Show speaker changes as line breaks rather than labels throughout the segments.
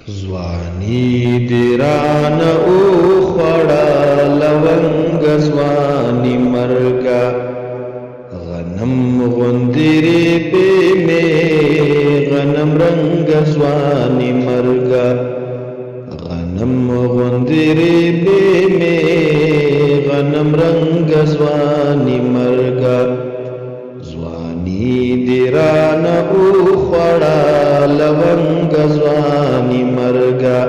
ځواني دې رانه وخوړه لونګ ځواني مرګه غنم غوندې ریبې مې غنم رنګ ځواني مرګه غنم غوندې ریبې مې غنم رنګ ځواني مرګه ځواني دې رانه وخوړه لونګ ځواني مرګه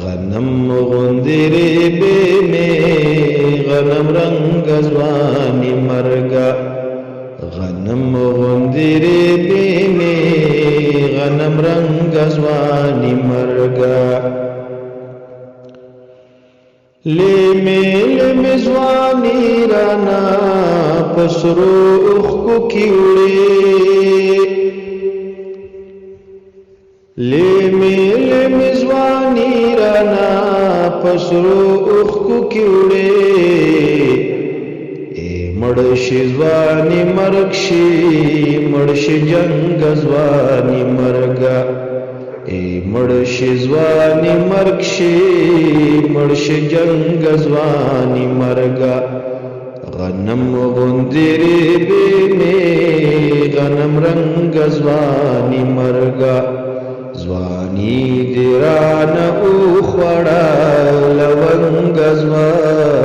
غنم غوندې ریبې مې غنم رنګ ځواني مرګه غنم غوندې ریبې مې غنم رنګ ځواني مرګه لیمې ځواني رانا پسرو اوښکو کې وړې لیمې ځواني رانا پسرو اوښکو کې وړې مړ شي ځواني مرګ شي مړ شي جنګ ځواني مرګه مړ شي ځواني مرګ شي مړ شي جنګ ځواني مرګه غنم غوندې ریبې مې غنم رنګ ځواني مرګه ځواني دې رانه وخوړه لونګ ځواني